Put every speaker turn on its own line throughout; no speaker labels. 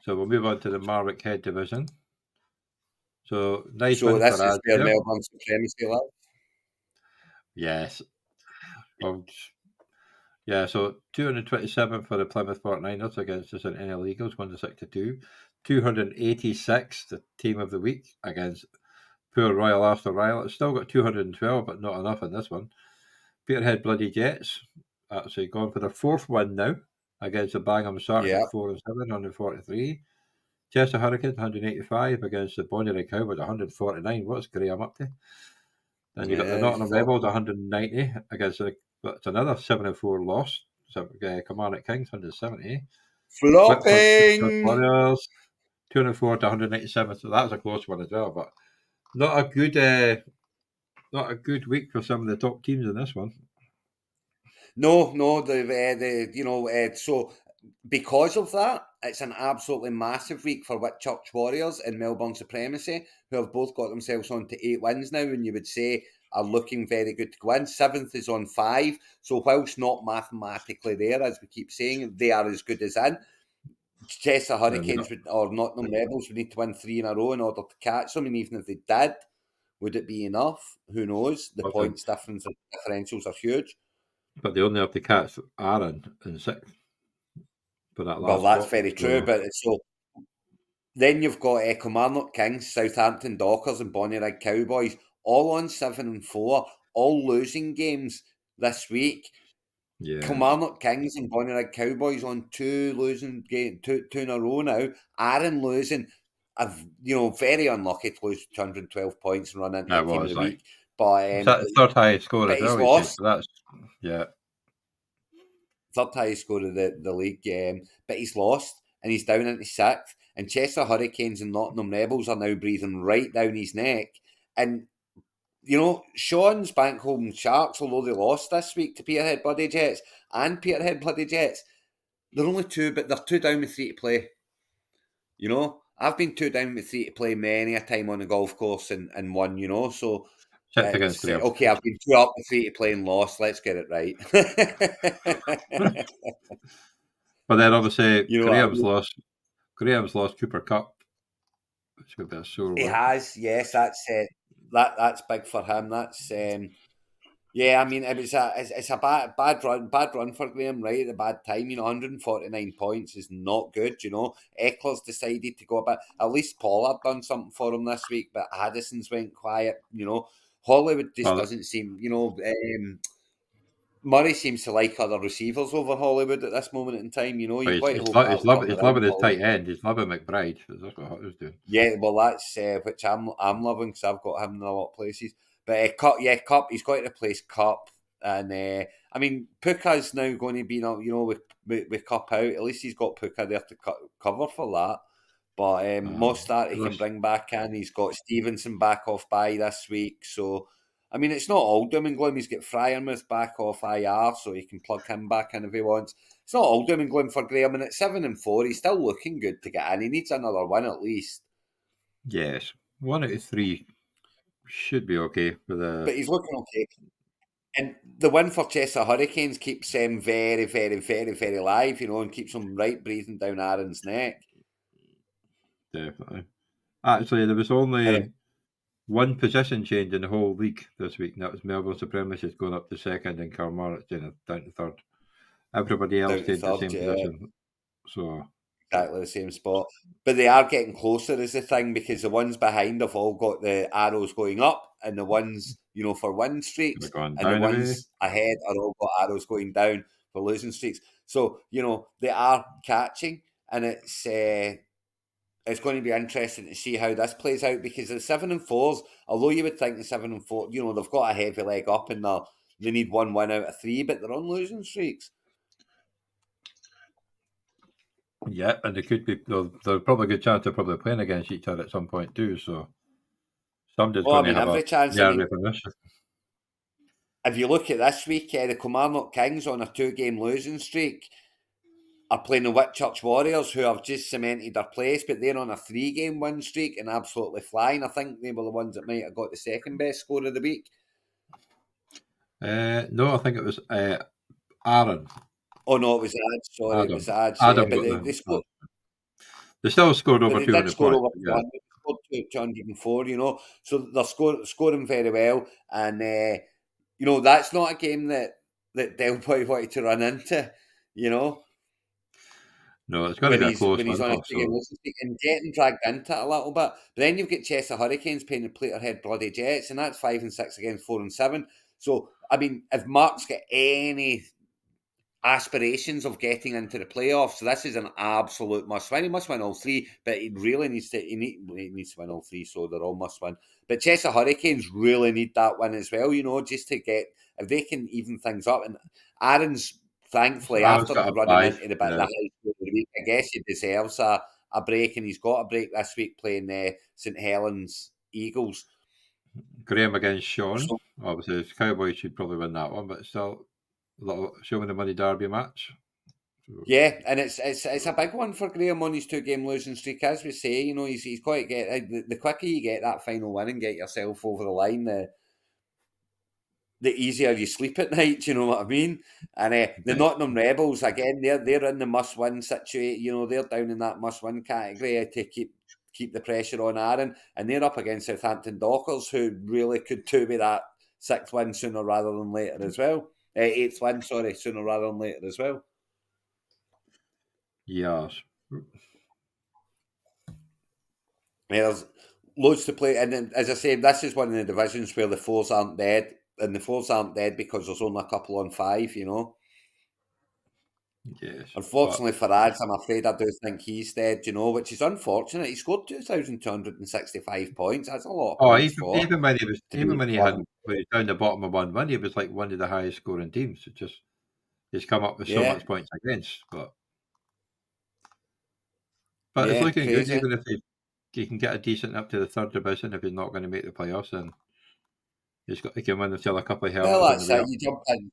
So we'll move on to the Marwick Head division. So nice
So
win
this
for
is
us.
where Melbourne supremacy lives.
Yes. Well, yeah, so 227 for the Plymouth 49ers against the St. Enel Eagles, 1-62. 286, the team of the week, against poor Royal Arsenal Royal. It's still got 212, but not enough in this one. Peterhead Bloody Jets, actually gone for their fourth win now, against the Bangham Sharks at 4-7, 143. Chester Hurricanes, 185, against the Bonnyrigg Cowboys, 149. What's Graham up to? Then you've got the Nottingham Rebels, 190, against it's another 7-4 loss. So, Kilmarnock Kings, 170.
Flopping!
Warriors, 204 to 197. So that was a close one as well, but not a good week for some of the top teams in this one.
No, so because of that, it's an absolutely massive week for Whitchurch Warriors and Melbourne Supremacy, who have both got themselves on to 8 wins now, and you would say are looking very good to go in. 7th is on 5, so whilst not mathematically there, as we keep saying, they are as good as in. Chester Hurricanes or Nottingham Rebels would need to win 3 in a row in order to catch them, and even if they did, would it be enough? Who knows? The points differentials are huge.
But they only have to catch Aaron in 6th for that last
Well, that's
spot.
very true, but so then you've got Kilmarnock Kings, Southampton Dockers, and Bonnyrigg Cowboys, all on 7-4, all losing games this week.
Yeah.
Kilmarnock Kings and Bonnyrigg Cowboys on 2 losing games, two in a row now. Aaron losing, very unlucky to lose 212 points and run into the team of the week. But
that's third highest score as well.
He's lost.
So that's
third highest score of the league, but he's lost and he's down into 6th. And Chester Hurricanes and Nottingham Rebels are now breathing right down his neck. And, Sean's Bank-Home Sharks, although they lost this week to Peterhead Bloody Jets and Peterhead Bloody Jets, they're only 2, but they're 2 down with 3 to play. I've been 2 down with 3 to play many a time on the golf course and won, so...
against Graham.
Okay, I've been 2 up with 3 to play and lost. Let's get it right.
But then obviously Graham's lost Cooper Cup. It's going to be a sore
He
one.
has, yes. That's big for him. That's yeah. I mean, it's a bad run for Graham. Right at a bad time. 149 points is not good. Eckler's decided to go a bit. At least Pollard done something for him this week, but Addison's went quiet. Hollywood just doesn't seem. Murray seems to like other receivers over Hollywood at this moment in time. You've got to hope
he's loving his tight end. He's loving McBride. That's what Hutler's doing.
Yeah, well, that's which I'm loving because I've got him in a lot of places. But Cup, he's got to replace Cup, and I mean Puka's now going to be with Cup out. At least he's got Puka there to cover for that. But Mostert he can bring back in. He's got Stevenson back off bye this week, so. I mean, it's not all doom and gloom. He's got Fryermouth back off IR, so he can plug him back in if he wants. It's not all doom and gloom for Graham, and at 7-4, he's still looking good to get in. He needs another win at least.
Yes, 1 out of 3 should be okay.
But he's looking okay. And the win for Chester Hurricanes keeps him very, very, very, very live, and keeps him right breathing down Aaron's neck.
Definitely. Actually, there was only one position change in the whole league this week, and that was Melbourne Supremacists going up to 2nd and Kilmarnock down to 3rd. Everybody else stayed in the same position. So
exactly the same spot. But they are getting closer is the thing, because the ones behind have all got the arrows going up, and the ones, for win streaks, and the ones ahead are all got arrows going down for losing streaks. So, they are catching, and it's going to be interesting to see how this plays out, because the 7-4s, although you would think the 7-4, they've got a heavy leg up and they need 1 win out of 3, but they're on losing streaks.
Yeah, and they could be. There's probably a good chance they're probably playing against each other at some point too. So somebody's going to have every chance.
If you look at this week, the Kilmarnock Kings on a 2-game losing streak are playing the Whitchurch Warriors, who have just cemented their place, but they're on a 3-game win streak and absolutely flying. I think they were the ones that might have got the second best score of the week.
No, I think it was Aaron.
Oh no, it was Ad. Sorry, It was Ad.
Adam
but they scored.
They still scored
but
over
they did
200
score
points.
over
Yeah.
200, scored 204, you know. So they're scoring very well. And, you know, that's not a game that Del Boy wanted to run into, you know,
No, it's going to be a close
when he's
one,
on a
though.
two-game
So
losing streak and getting dragged into it a little bit. But then you've got Chester Hurricanes playing the Peterhead Bloody Jets, and that's 5-6 against 4-7. So, I mean, if Mark's got any aspirations of getting into the playoffs, so this is an absolute must win. He must win all three, but he really needs to. He needs to win all three, so they're all must win. But Chester Hurricanes really need that win as well, you know, just to get, if they can even things up. And Aaron's, thankfully,
Aaron's
after
got a
running
bye.
into the bit of the
Yeah.
high score of the week, I guess he deserves a break, and he's got a break this week playing St Helens Eagles.
Graham against Sean.
So,
Obviously, the Cowboys should probably win that one, but still, show me the money derby match. So,
yeah, and it's a big one for Graham on his 2-game losing streak. As we say, you know, he's got to get the quicker you get that final win and get yourself over the line, the easier you sleep at night. You know what I mean? And the
yeah.
Nottingham Rebels again, they're in the must win situation. You know, they're down in that must win category to keep the pressure on Aaron, and they're up against Southampton Dockers, who really could do with that sixth win sooner rather than later as well. Eighth win, sorry, sooner rather than later as well.
Yes.
There's loads to play, and then, as I say, this is one of the divisions where the fours aren't dead, and the fours aren't dead because there's only a couple on five. You know,
Yes. But
unfortunately for Ads, I'm afraid I do think he's dead. You know, which is unfortunate. He scored 2,265 points. That's a lot of
oh,
points for to
even
be
when he had
one.
when he was down the bottom of 1-1, he was like one of the highest scoring teams. It just he's come up with so
Yeah,
much points against, but it's
yeah,
looking good.
crazy.
Even if he can get a decent up to the third division, if he's not going to make the playoffs, then he can win until a couple of
Well,
hurdles on the
that's
way
it.
up.
You jump in,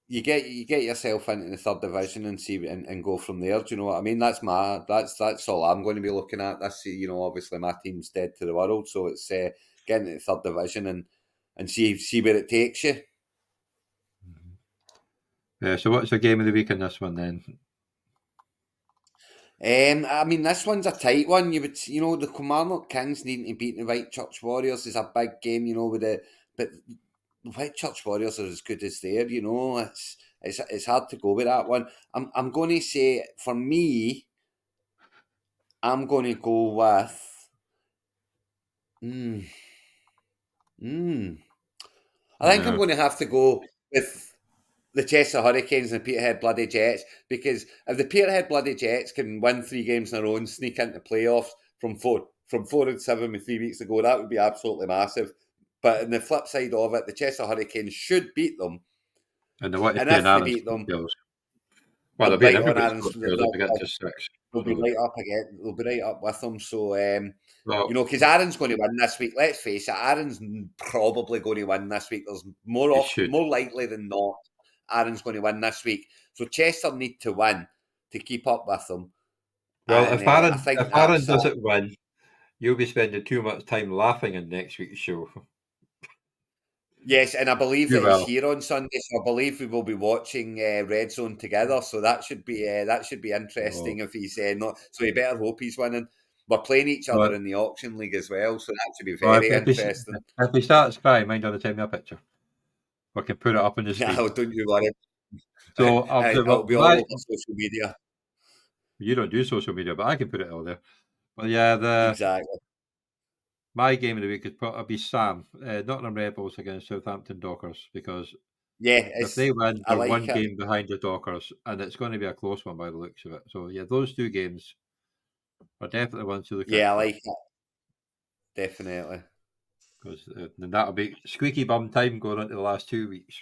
you get yourself into the third division and see and go from there. Do you know what I mean? That's all I'm going to be looking at this. You know, obviously my team's dead to the world, so it's getting to the third division and see where it takes you.
Mhm. Yeah. So what's the game of the week in this one then?
I mean, this one's a tight one. You know, the Kilmarnock Kings needing to beat the Whitechurch Warriors is a big game. You know, but the Whitechurch Warriors are as good as there. You know, it's hard to go with that one. I'm going to say for me, I'm going to go with. Mm, mm, I think I'm
Yeah.
going to have to go with the Chester Hurricanes and the Peterhead Bloody Jets, because if the Peterhead Bloody Jets can win 3 games in a row and sneak into playoffs from 4-7 with 3 weeks to go, that would be absolutely massive. But on the flip side of it, the Chester Hurricanes should beat them,
And they want to
and
play in
if they
Aaron's
beat them,
coattails. Well,
they're
they'll be in
right on
everybody's
Aaron's.
coattails if they get to 6.
They'll be
So,
right up again. They'll be right up with them. So, you
well,
know, because Aaron's going to win this week. Let's face it, Aaron's probably going to win this week. There's
he should.
more likely than not, Aaron's going to win this week. So Chester need to win to keep up with them,
Well,
and I
If
think
Aaron
that's
doesn't win, you'll be spending too much time laughing in next week's show.
yes. And I believe
You
that he's
will.
here on Sunday, so I believe we will be watching Red Zone together. So that should be
Oh.
interesting if he's not. So you better hope he's winning. We're playing each other
But
in the auction league as well, so that should be
well,
very interesting.
if he starts crying, mind on the time of picture. We can put it up on the
No,
screen.
don't you worry.
So obviously,
It'll be all over social media.
you don't do social media, but I can put it all there. But yeah, the
Exactly.
my game of the week is probably be Sam, Nottingham Rebels against Southampton Dockers, because
Yeah,
if they win,
I
they're
like
one
it.
game behind the Dockers, and it's going to be a close one by the looks of it. So yeah, those 2 games are definitely ones to look out
Yeah, I
for,
like it. Definitely.
because then that'll be squeaky bum time going into the last 2 weeks.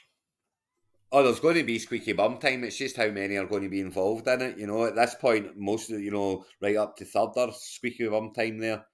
Oh, there's going to be squeaky bum time. It's just how many are going to be involved in it. You know, at this point, most of right up to third are squeaky bum time there.